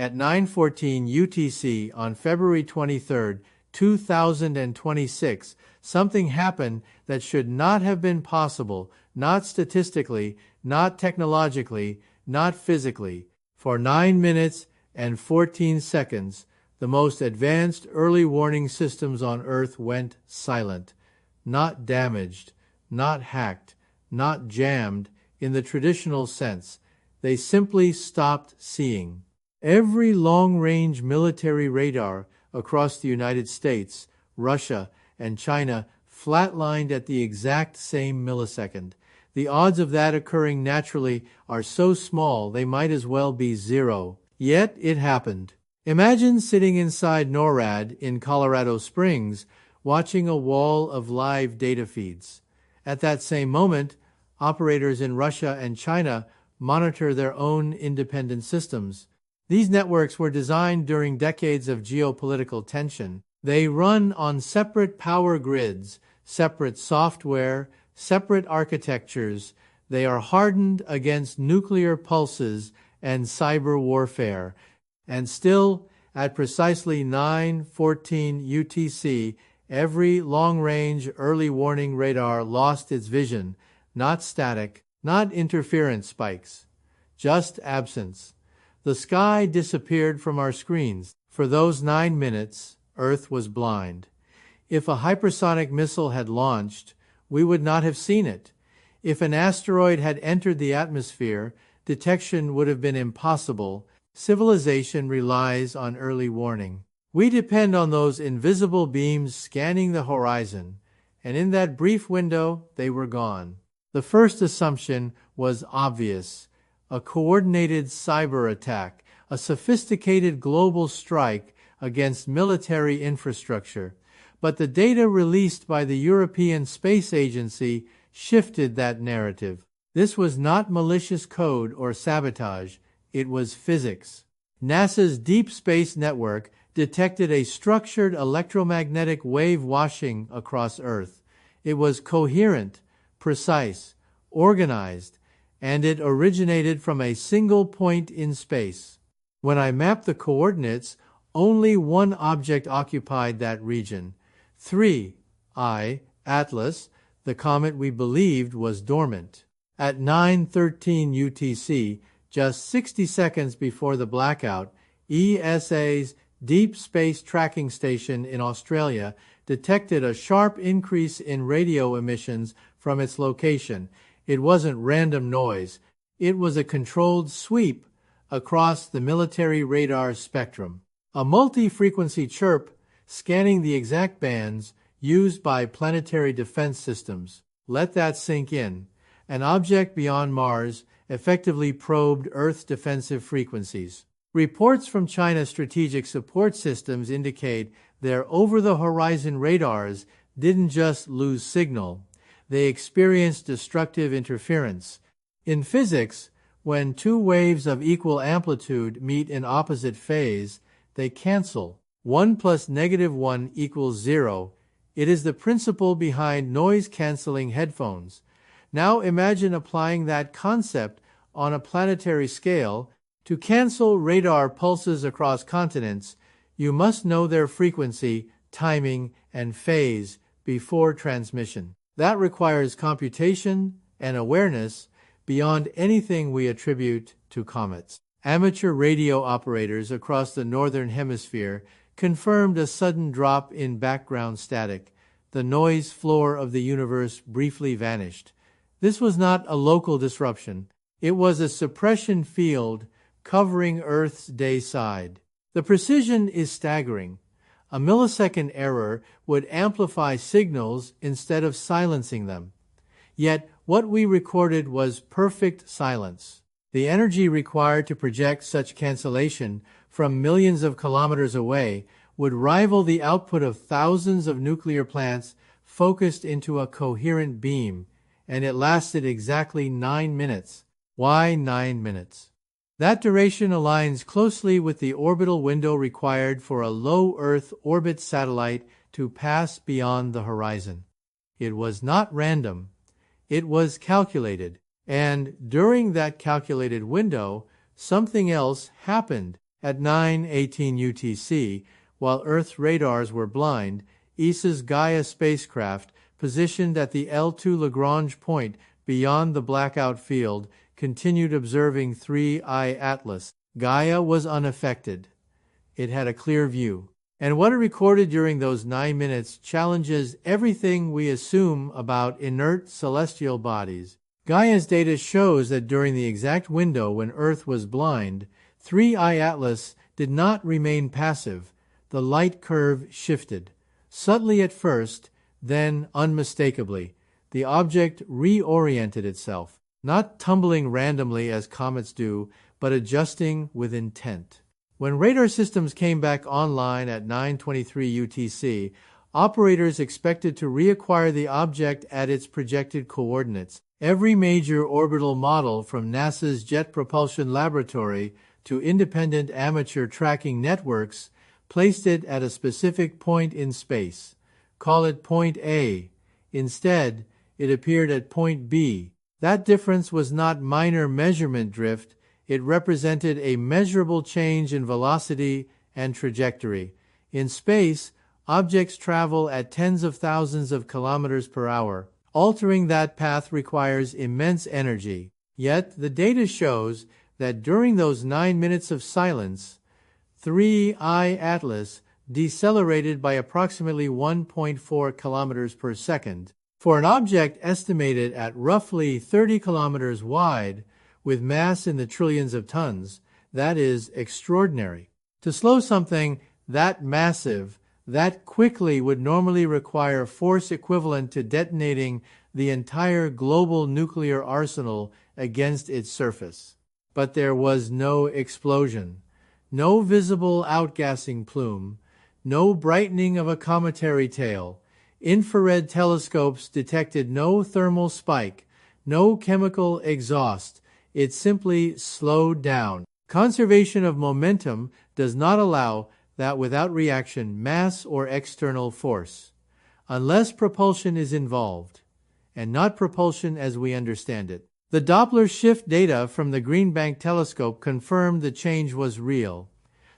At 9:14 UTC on February 23, 2026, something happened that should not have been possible, not statistically, not technologically, not physically. For 9 minutes and 14 seconds, the most advanced early warning systems on Earth went silent. Not damaged, not hacked, not jammed in the traditional sense. They simply stopped seeing. Every long-range military radar across the United States, Russia, and China flatlined at the exact same millisecond. The odds of that occurring naturally are so small they might as well be zero. Yet it happened. Imagine sitting inside NORAD in Colorado Springs, watching a wall of live data feeds. At that same moment, operators in Russia and China monitor their own independent systems. These networks were designed during decades of geopolitical tension. They run on separate power grids, separate software, separate architectures. They are hardened against nuclear pulses and cyber warfare. And still, at precisely 9:14 UTC, every long-range early warning radar lost its vision. Not static, not interference spikes, just absence. The sky disappeared from our screens. For those 9 minutes, Earth was blind. If a hypersonic missile had launched, we would not have seen it. If an asteroid had entered the atmosphere, detection would have been impossible. Civilization relies on early warning. We depend on those invisible beams scanning the horizon, and in that brief window, they were gone. The first assumption was obvious. A coordinated cyber attack, a sophisticated global strike against military infrastructure. But the data released by the European Space Agency shifted that narrative. This was not malicious code or sabotage, it was physics. NASA's Deep Space Network detected a structured electromagnetic wave washing across Earth. It was coherent, precise, organized, and it originated from a single point in space. When I mapped the coordinates, only one object occupied that region. 3I, Atlas, the comet we believed was dormant. At 9:13 UTC, just 60 seconds before the blackout, ESA's Deep Space Tracking Station in Australia detected a sharp increase in radio emissions from its location. It wasn't random noise. It was a controlled sweep across the military radar spectrum. A multi-frequency chirp scanning the exact bands used by planetary defense systems. Let that sink in. An object beyond Mars effectively probed Earth's defensive frequencies. Reports from China's strategic support systems indicate their over-the-horizon radars didn't just lose signal. They experienced destructive interference. In physics, when two waves of equal amplitude meet in opposite phase, they cancel. 1 plus -1 equals 0. It is the principle behind noise-canceling headphones. Now imagine applying that concept on a planetary scale. To cancel radar pulses across continents, you must know their frequency, timing, and phase before transmission. That requires computation and awareness beyond anything we attribute to comets. Amateur radio operators across the northern hemisphere confirmed a sudden drop in background static. The noise floor of the universe briefly vanished. This was not a local disruption. It was a suppression field covering Earth's day side. The precision is staggering. A millisecond error would amplify signals instead of silencing them. Yet what we recorded was perfect silence. The energy required to project such cancellation from millions of kilometers away would rival the output of thousands of nuclear plants focused into a coherent beam, and it lasted exactly 9 minutes. Why 9 minutes? That duration aligns closely with the orbital window required for a low Earth orbit satellite to pass beyond the horizon. It was not random. It was calculated. And during that calculated window, something else happened. At 9:18 UTC, while Earth's radars were blind, ESA's Gaia spacecraft, positioned at the L2 Lagrange point beyond the blackout field, continued observing 3I Atlas. Gaia was unaffected. It had a clear view. And what it recorded during those 9 minutes challenges everything we assume about inert celestial bodies. Gaia's data shows that during the exact window when Earth was blind, 3I Atlas did not remain passive. The light curve shifted. Subtly at first, then unmistakably. The object reoriented itself, not tumbling randomly as comets do, but adjusting with intent. When radar systems came back online at 9:23 UTC, operators expected to reacquire the object at its projected coordinates. Every major orbital model from NASA's Jet Propulsion Laboratory to independent amateur tracking networks placed it at a specific point in space. Call it point A. Instead, it appeared at point B. That difference was not minor measurement drift. It represented a measurable change in velocity and trajectory. In space, objects travel at tens of thousands of kilometers per hour. Altering that path requires immense energy. Yet, the data shows that during those 9 minutes of silence, 3I Atlas decelerated by approximately 1.4 kilometers per second. For an object estimated at roughly 30 kilometers wide, with mass in the trillions of tons, that is extraordinary. To slow something that massive, that quickly would normally require force equivalent to detonating the entire global nuclear arsenal against its surface. But there was no explosion, no visible outgassing plume, no brightening of a cometary tail. Infrared telescopes detected no thermal spike, no chemical exhaust. It simply slowed down. Conservation of momentum does not allow that without reaction, mass or external force, unless propulsion is involved, and not propulsion as we understand it. The Doppler shift data from the Green Bank telescope confirmed the change was real.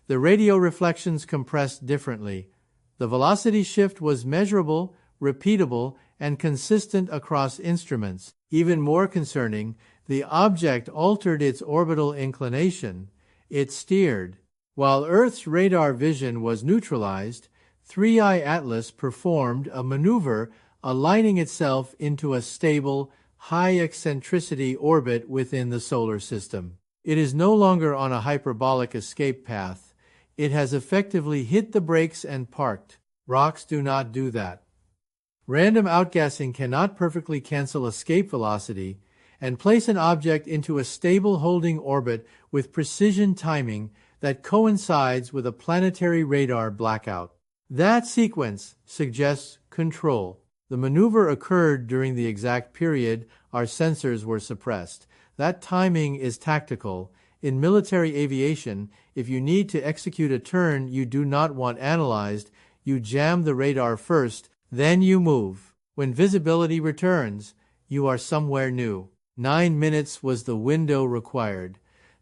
The radio reflections compressed differently. The velocity shift was measurable, repeatable, and consistent across instruments. Even more concerning, the object altered its orbital inclination. It steered. While Earth's radar vision was neutralized, 3I Atlas performed a maneuver aligning itself into a stable, high-eccentricity orbit within the solar system. It is no longer on a hyperbolic escape path. It has effectively hit the brakes and parked. Rocks do not do that. Random outgassing cannot perfectly cancel escape velocity and place an object into a stable holding orbit with precision timing that coincides with a planetary radar blackout. That sequence suggests control. The maneuver occurred during the exact period our sensors were suppressed. That timing is tactical. In military aviation, if you need to execute a turn you do not want analyzed, you jam the radar first, then you move. When visibility returns, you are somewhere new. 9 minutes was the window required,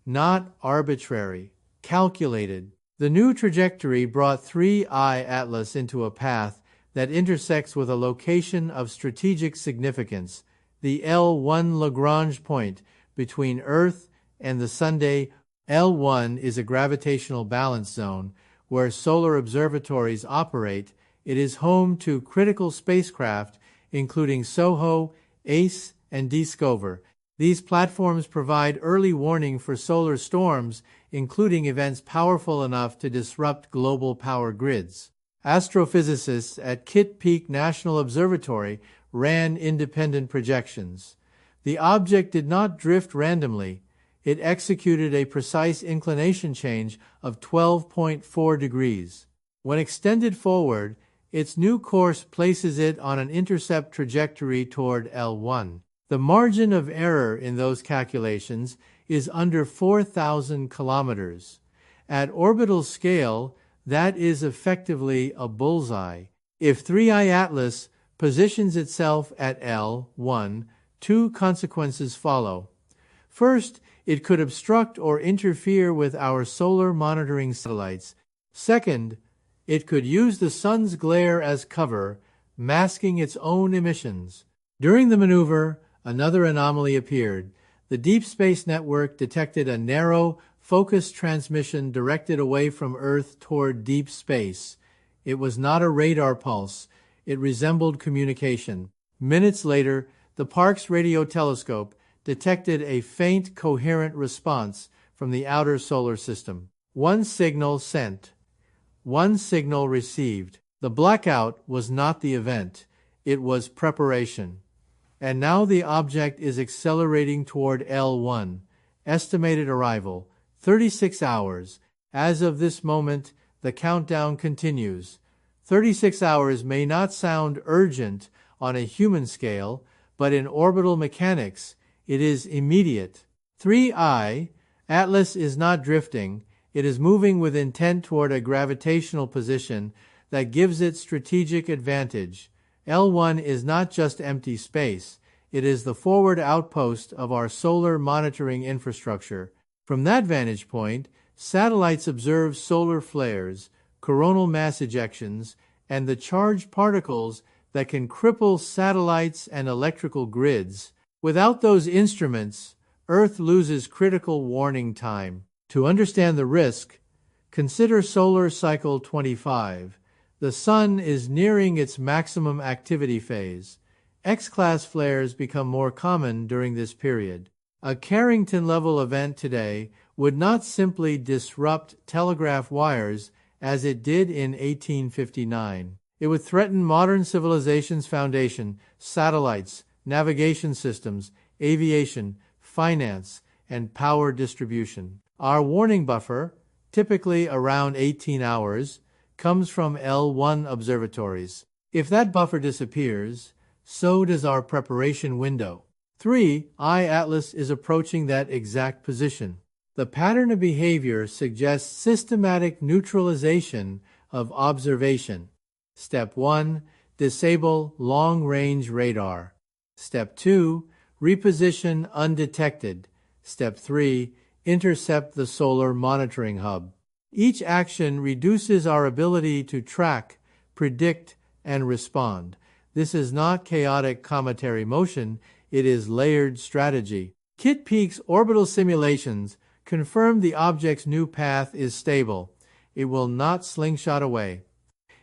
not arbitrary, calculated. The new trajectory brought 3I Atlas into a path that intersects with a location of strategic significance, the L1 Lagrange point between Earth and the Sunday. L1 is a gravitational balance zone where solar observatories operate. It is home to critical spacecraft, including SOHO, ACE, and Discover. These platforms provide early warning for solar storms, including events powerful enough to disrupt global power grids. Astrophysicists at Kitt Peak National Observatory ran independent projections. The object did not drift randomly. It executed a precise inclination change of 12.4 degrees. When extended forward, its new course places it on an intercept trajectory toward L1. The margin of error in those calculations is under 4,000 kilometers. At orbital scale, that is effectively a bullseye. If 3I Atlas positions itself at L1, two consequences follow. First, it could obstruct or interfere with our solar monitoring satellites. Second, it could use the sun's glare as cover, masking its own emissions. During the maneuver, another anomaly appeared. The Deep Space Network detected a narrow, focused transmission directed away from Earth toward deep space. It was not a radar pulse. It resembled communication. Minutes later, the Parkes radio telescope detected a faint, coherent response from the outer solar system. One signal sent, one signal received. The blackout was not the event. It was preparation. And now the object is accelerating toward L1. Estimated arrival, 36 hours. As of this moment, the countdown continues. 36 hours may not sound urgent on a human scale, but in orbital mechanics, it is immediate. 3I, Atlas is not drifting. It is moving with intent toward a gravitational position that gives it strategic advantage. L1 is not just empty space. It is the forward outpost of our solar monitoring infrastructure. From that vantage point, satellites observe solar flares, coronal mass ejections, and the charged particles that can cripple satellites and electrical grids. Without those instruments, Earth loses critical warning time. To understand the risk, consider solar cycle 25. The Sun is nearing its maximum activity phase. X-class flares become more common during this period. A Carrington-level event today would not simply disrupt telegraph wires as it did in 1859. It would threaten modern civilization's foundation, satellites, navigation systems, aviation, finance, and power distribution. Our warning buffer, typically around 18 hours, comes from L1 observatories. If that buffer disappears, so does our preparation window. 3I Atlas is approaching that exact position. The pattern of behavior suggests systematic neutralization of observation. Step 1. Disable long-range radar. Step 2. Reposition undetected. Step 3. Intercept the solar monitoring hub. Each action reduces our ability to track, predict, and respond. This is not chaotic cometary motion, it is layered strategy. Kit Peake's orbital simulations confirm the object's new path is stable. It will not slingshot away.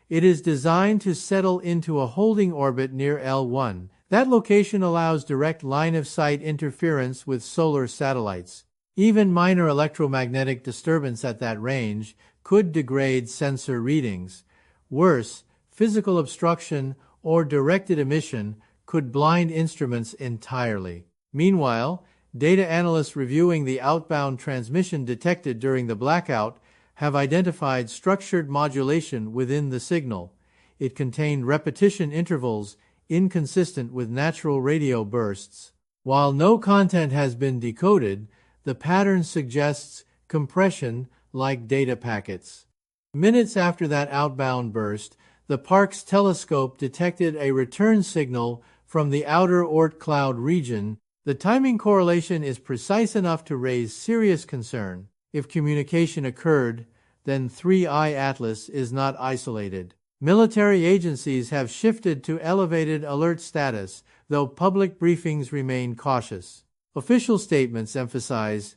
It is designed to settle into a holding orbit near L1. That location allows direct line-of-sight interference with solar satellites. Even minor electromagnetic disturbance at that range could degrade sensor readings. Worse, physical obstruction or directed emission could blind instruments entirely. Meanwhile, data analysts reviewing the outbound transmission detected during the blackout have identified structured modulation within the signal. It contained repetition intervals inconsistent with natural radio bursts. While no content has been decoded, the pattern suggests compression like data packets. Minutes after that outbound burst, the Parkes telescope detected a return signal from the outer Oort cloud region. The timing correlation is precise enough to raise serious concern. If communication occurred, then 3I Atlas is not isolated. Military agencies have shifted to elevated alert status, though public briefings remain cautious. Official statements emphasize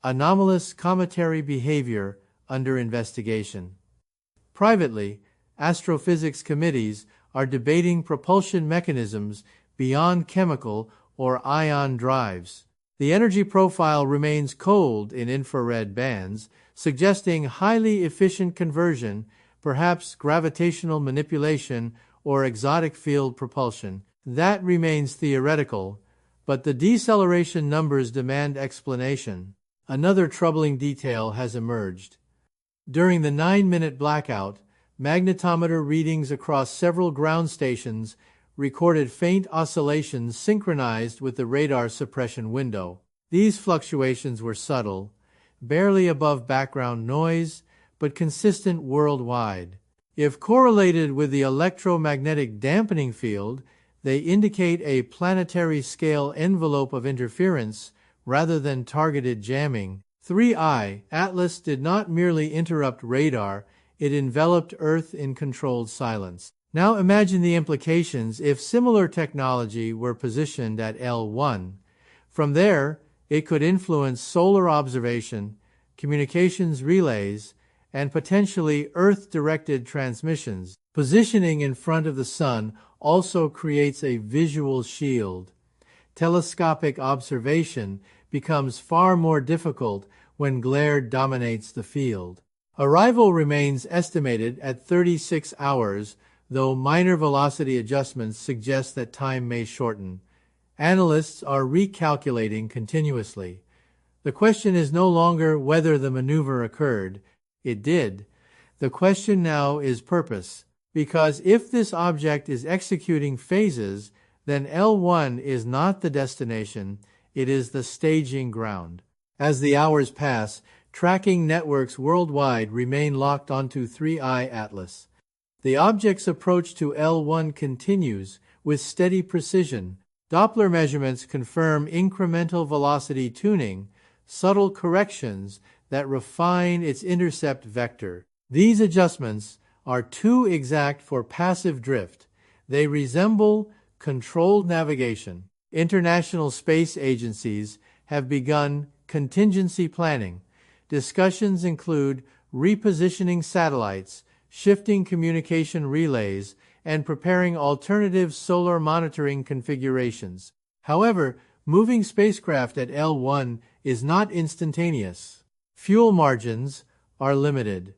anomalous cometary behavior under investigation. Privately, astrophysics committees are debating propulsion mechanisms beyond chemical or ion drives. The energy profile remains cold in infrared bands, suggesting highly efficient conversion, perhaps gravitational manipulation or exotic field propulsion. That remains theoretical, but the deceleration numbers demand explanation. Another troubling detail has emerged. During the 9-minute blackout, magnetometer readings across several ground stations recorded faint oscillations synchronized with the radar suppression window. These fluctuations were subtle, barely above background noise, but consistent worldwide. If correlated with the electromagnetic dampening field, they indicate a planetary scale envelope of interference rather than targeted jamming. 3I Atlas did not merely interrupt radar, it enveloped Earth in controlled silence. Now imagine the implications if similar technology were positioned at L1. From there, it could influence solar observation, communications relays, and potentially Earth-directed transmissions. Positioning in front of the Sun also creates a visual shield. Telescopic observation becomes far more difficult when glare dominates the field. Arrival remains estimated at 36 hours, though minor velocity adjustments suggest that time may shorten. Analysts are recalculating continuously. The question is no longer whether the maneuver occurred. It did. The question now is purpose, because if this object is executing phases, then L1 is not the destination, it is the staging ground. As the hours pass, tracking networks worldwide remain locked onto 3I Atlas. The object's approach to L1 continues with steady precision. Doppler measurements confirm incremental velocity tuning, subtle corrections that refine its intercept vector. These adjustments are too exact for passive drift. They resemble controlled navigation. International space agencies have begun contingency planning. Discussions include repositioning satellites, shifting communication relays, and preparing alternative solar monitoring configurations. However, moving spacecraft at L1 is not instantaneous. Fuel margins are limited.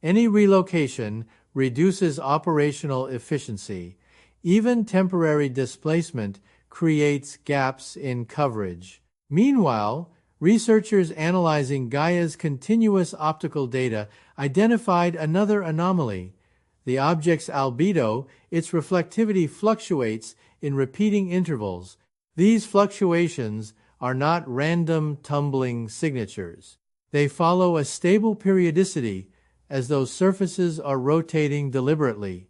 Any relocation reduces operational efficiency. Even temporary displacement creates gaps in coverage. Meanwhile, researchers analyzing Gaia's continuous optical data identified another anomaly. The object's albedo, its reflectivity fluctuates in repeating intervals. These fluctuations are not random tumbling signatures. They follow a stable periodicity, as though surfaces are rotating deliberately.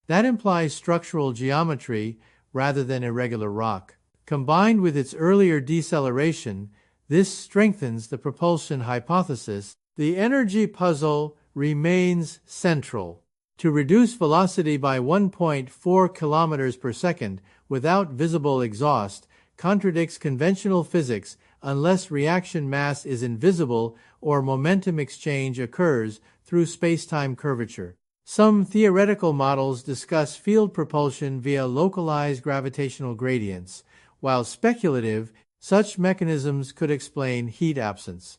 That implies structural geometry rather than irregular rock. Combined with its earlier deceleration, this strengthens the propulsion hypothesis. The energy puzzle remains central. To reduce velocity by 1.4 kilometers per second without visible exhaust contradicts conventional physics unless reaction mass is invisible or momentum exchange occurs through spacetime curvature. Some theoretical models discuss field propulsion via localized gravitational gradients, while speculative, such mechanisms could explain heat absence.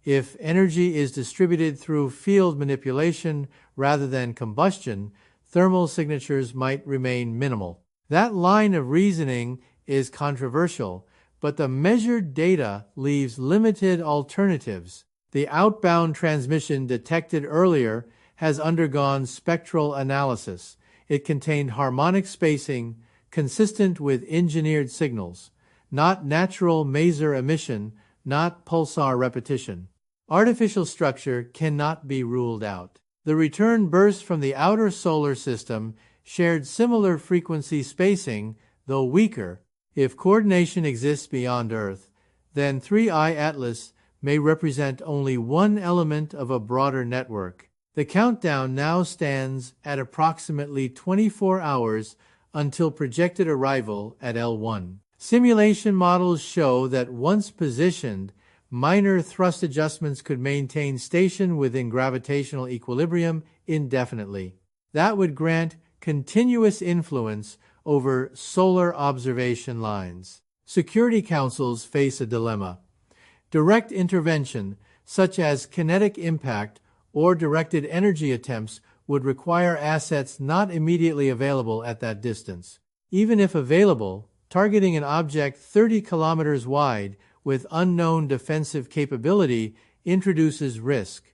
If energy is distributed through field manipulation rather than combustion, thermal signatures might remain minimal. That line of reasoning is controversial, but the measured data leaves limited alternatives. The outbound transmission detected earlier has undergone spectral analysis. It contained harmonic spacing consistent with engineered signals, not natural maser emission, not pulsar repetition. Artificial structure cannot be ruled out. The return burst from the outer solar system shared similar frequency spacing, though weaker. If coordination exists beyond Earth, then 3I Atlas may represent only one element of a broader network. The countdown now stands at approximately 24 hours until projected arrival at L1. Simulation models show that once positioned, minor thrust adjustments could maintain station within gravitational equilibrium indefinitely. That would grant continuous influence over solar observation lines. Security councils face a dilemma. Direct intervention, such as kinetic impact or directed energy attempts, would require assets not immediately available at that distance. Even if available, targeting an object 30 kilometers wide with unknown defensive capability introduces risk.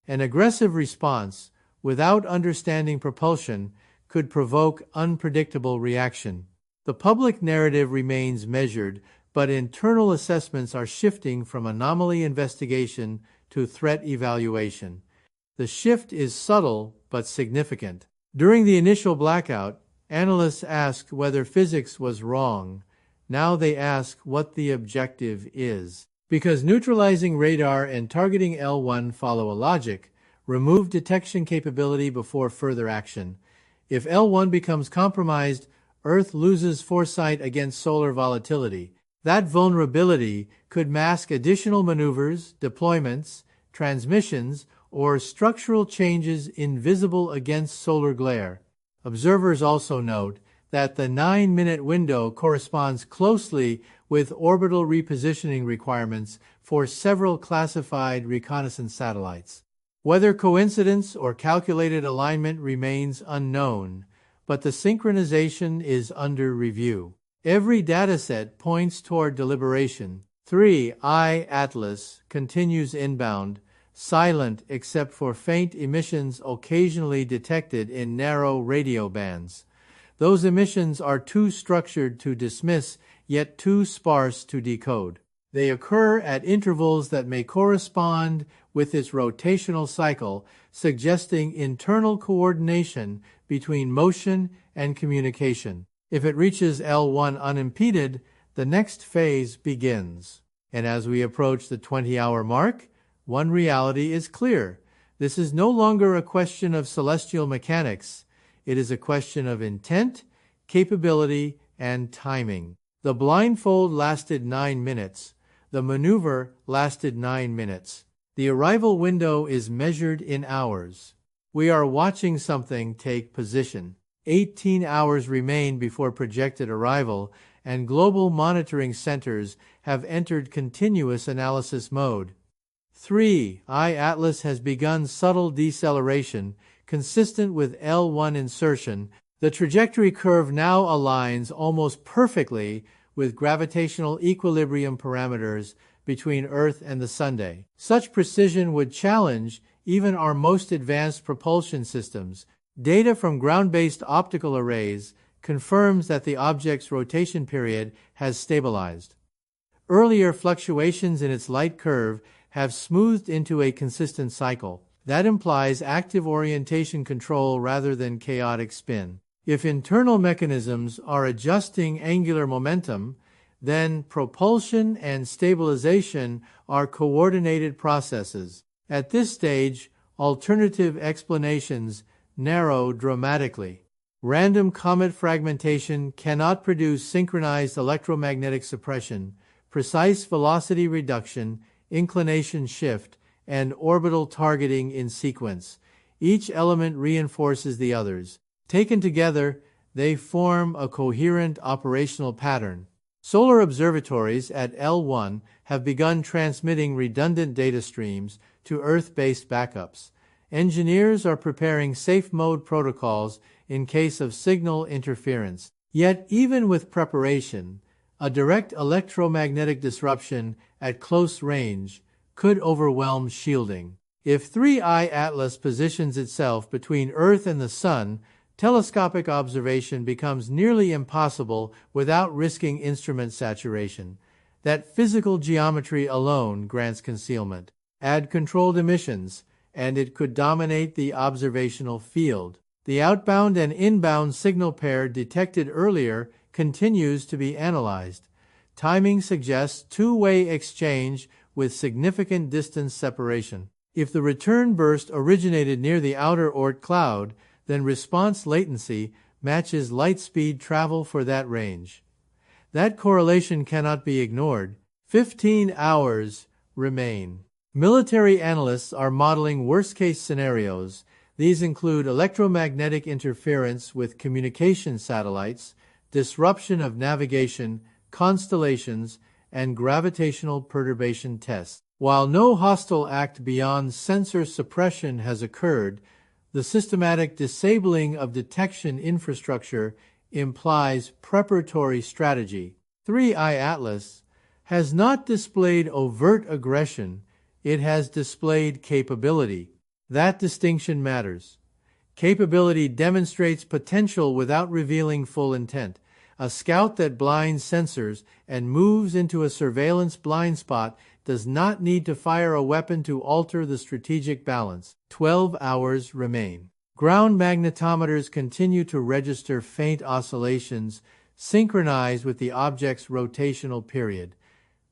An aggressive response, without understanding propulsion, could provoke unpredictable reaction. The public narrative remains measured, but internal assessments are shifting from anomaly investigation to threat evaluation. The shift is subtle but significant. During the initial blackout, analysts asked whether physics was wrong. Now they ask what the objective is. Because neutralizing radar and targeting L1 follow a logic, remove detection capability before further action. If L1 becomes compromised, Earth loses foresight against solar volatility. That vulnerability could mask additional maneuvers, deployments, transmissions, or structural changes invisible against solar glare. Observers also note that the 9-minute window corresponds closely with orbital repositioning requirements for several classified reconnaissance satellites. Whether coincidence or calculated alignment remains unknown, but the synchronization is under review. Every dataset points toward deliberation. 3I Atlas continues inbound, silent except for faint emissions occasionally detected in narrow radio bands. Those emissions are too structured to dismiss, yet too sparse to decode. They occur at intervals that may correspond with its rotational cycle, suggesting internal coordination between motion and communication. If it reaches L1 unimpeded, the next phase begins. And as we approach the 20-hour mark, one reality is clear. This is no longer a question of celestial mechanics. It is a question of intent, capability, and timing. The blindfold lasted 9 minutes. The maneuver lasted 9 minutes. The arrival window is measured in hours. We are watching something take position. 18 hours remain before projected arrival, and global monitoring centers have entered continuous analysis mode. 3I Atlas has begun subtle deceleration, consistent with L1 insertion. The trajectory curve now aligns almost perfectly with gravitational equilibrium parameters between Earth and the Sun. Such precision would challenge even our most advanced propulsion systems. Data from ground-based optical arrays confirms that the object's rotation period has stabilized. Earlier fluctuations in its light curve have smoothed into a consistent cycle. That implies active orientation control rather than chaotic spin. If internal mechanisms are adjusting angular momentum, then propulsion and stabilization are coordinated processes. At this stage, alternative explanations narrow dramatically. Random comet fragmentation cannot produce synchronized electromagnetic suppression, precise velocity reduction, inclination shift, and orbital targeting in sequence. Each element reinforces the others. Taken together, they form a coherent operational pattern. Solar observatories at L1 have begun transmitting redundant data streams to Earth-based backups. Engineers are preparing safe mode protocols in case of signal interference. Yet, even with preparation, a direct electromagnetic disruption at close range could overwhelm shielding. If 3I Atlas positions itself between Earth and the Sun, telescopic observation becomes nearly impossible without risking instrument saturation. That physical geometry alone grants concealment. Add controlled emissions, and it could dominate the observational field. The outbound and inbound signal pair detected earlier continues to be analyzed. Timing suggests two-way exchange with significant distance separation. If the return burst originated near the outer Oort cloud, then response latency matches light speed travel for that range. That correlation cannot be ignored. 15 hours remain. Military analysts are modeling worst-case scenarios. These include electromagnetic interference with communication satellites, disruption of navigation, constellations, and gravitational perturbation tests. While no hostile act beyond sensor suppression has occurred, the systematic disabling of detection infrastructure implies preparatory strategy. 3I Atlas has not displayed overt aggression, it has displayed capability. That distinction matters. Capability demonstrates potential without revealing full intent. A scout that blinds sensors and moves into a surveillance blind spot does not need to fire a weapon to alter the strategic balance. 12 hours remain. Ground magnetometers continue to register faint oscillations, synchronized with the object's rotational period.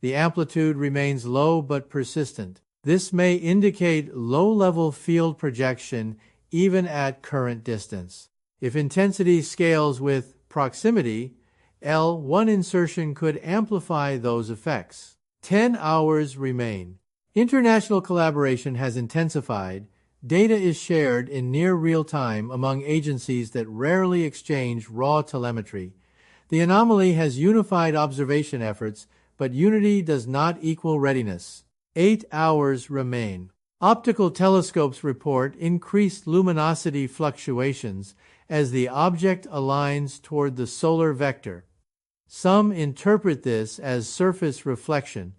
The amplitude remains low but persistent. This may indicate low-level field projection even at current distance. If intensity scales with proximity, L1 insertion could amplify those effects. 10 hours remain. International collaboration has intensified. Data is shared in near real time among agencies that rarely exchange raw telemetry. The anomaly has unified observation efforts, but unity does not equal readiness. 8 hours remain. Optical telescopes report increased luminosity fluctuations as the object aligns toward the solar vector. Some interpret this as surface reflection.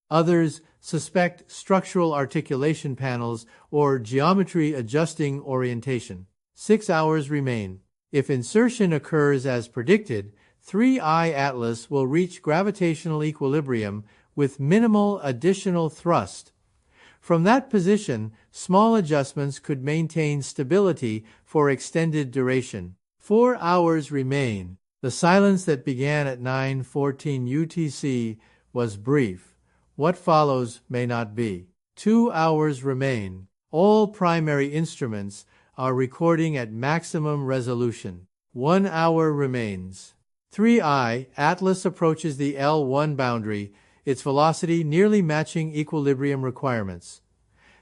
Others suspect structural articulation panels or geometry adjusting orientation. 6 hours remain. If insertion occurs as predicted, 3I Atlas will reach gravitational equilibrium with minimal additional thrust. From that position, small adjustments could maintain stability for extended duration. 4 hours remain. The silence that began at 9:14 UTC was brief. What follows may not be. 2 hours remain. All primary instruments are recording at maximum resolution. 1 hour remains. 3I Atlas approaches the L1 boundary, its velocity nearly matching equilibrium requirements.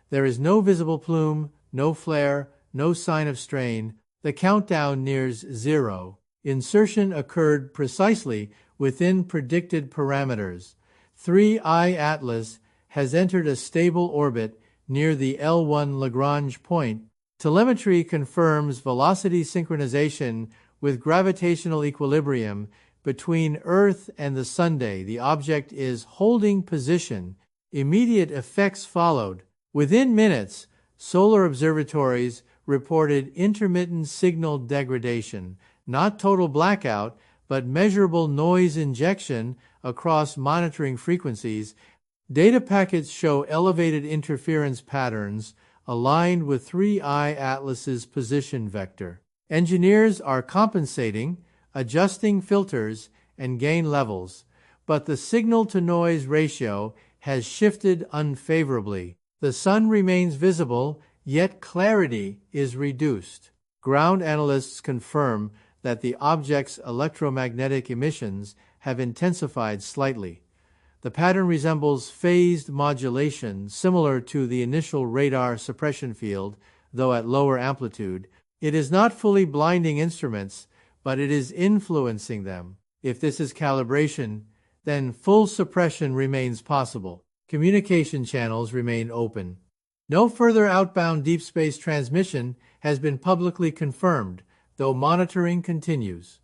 There is no visible plume, no flare, no sign of strain. The countdown nears zero. Insertion occurred precisely within predicted parameters. 3I Atlas has entered a stable orbit near the L1 Lagrange point. Telemetry confirms velocity synchronization with gravitational equilibrium between Earth and the Sunday. The object is holding position. Immediate effects followed. Within minutes, solar observatories reported intermittent signal degradation, not total blackout, but measurable noise injection across monitoring frequencies. Data packets show elevated interference patterns aligned with 3I Atlas's position vector. Engineers are compensating, adjusting filters, and gain levels, but the signal-to-noise ratio has shifted unfavorably. The sun remains visible, yet clarity is reduced. Ground analysts confirm that the object's electromagnetic emissions have intensified slightly. The pattern resembles phased modulation similar to the initial radar suppression field, though at lower amplitude. It is not fully blinding instruments, but it is influencing them. If this is calibration, then full suppression remains possible. Communication channels remain open. No further outbound deep space transmission has been publicly confirmed, though monitoring continues.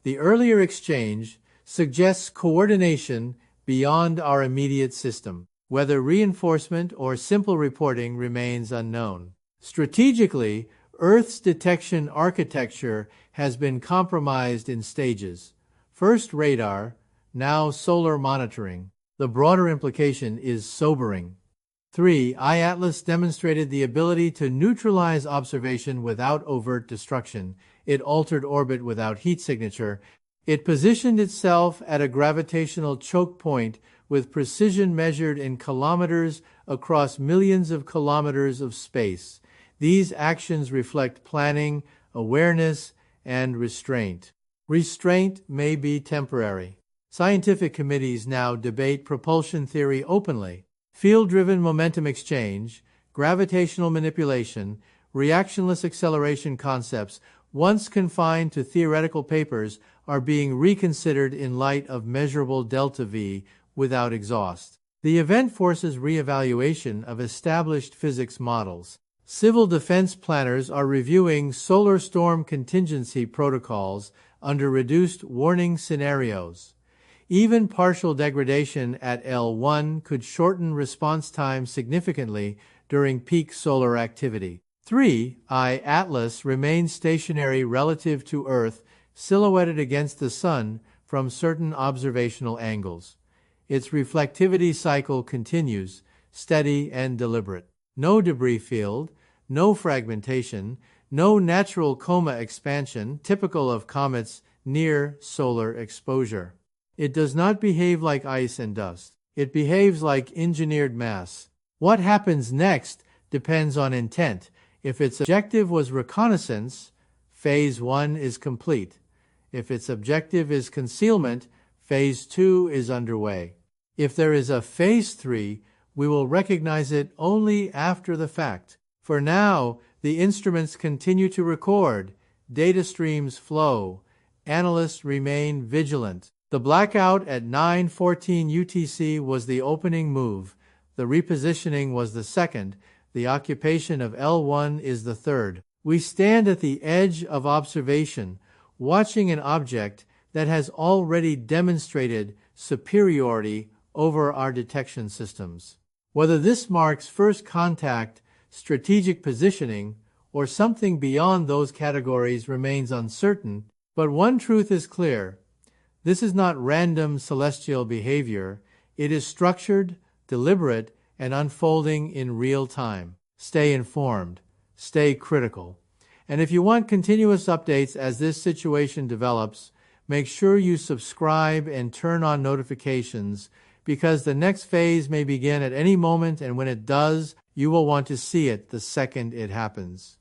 The earlier exchange suggests coordination beyond our immediate system. Whether reinforcement or simple reporting remains unknown. Strategically, Earth's detection architecture has been compromised in stages. First radar, now solar monitoring. The broader implication is sobering. 3I Atlas demonstrated the ability to neutralize observation without overt destruction. It altered orbit without heat signature. It positioned itself at a gravitational choke point with precision measured in kilometers across millions of kilometers of space. These actions reflect planning, awareness, and restraint. Restraint may be temporary. Scientific committees now debate propulsion theory openly. Field-driven momentum exchange, gravitational manipulation, reactionless acceleration concepts, once confined to theoretical papers, are being reconsidered in light of measurable delta-v without exhaust. The event forces re-evaluation of established physics models. Civil defense planners are reviewing solar storm contingency protocols under reduced warning scenarios. Even partial degradation at L1 could shorten response time significantly during peak solar activity. 3I Atlas remains stationary relative to Earth, silhouetted against the Sun from certain observational angles. Its reflectivity cycle continues, steady and deliberate. No debris field, no fragmentation, no natural coma expansion typical of comets near solar exposure. It does not behave like ice and dust. It behaves like engineered mass. What happens next depends on intent. If its objective was reconnaissance, Phase 1 is complete. If its objective is concealment, Phase 2 is underway. If there is a Phase 3, we will recognize it only after the fact. For now, the instruments continue to record, data streams flow, analysts remain vigilant. The blackout at 9:14 UTC was the opening move, the repositioning was the second, the occupation of L1 is the third. We stand at the edge of observation, watching an object that has already demonstrated superiority over our detection systems. Whether this marks first contact, strategic positioning, or something beyond those categories remains uncertain, but one truth is clear. This is not random celestial behavior. It is structured, deliberate, and unfolding in real time. Stay informed. Stay critical. And if you want continuous updates as this situation develops, make sure you subscribe and turn on notifications because the next phase may begin at any moment, and when it does, you will want to see it the second it happens.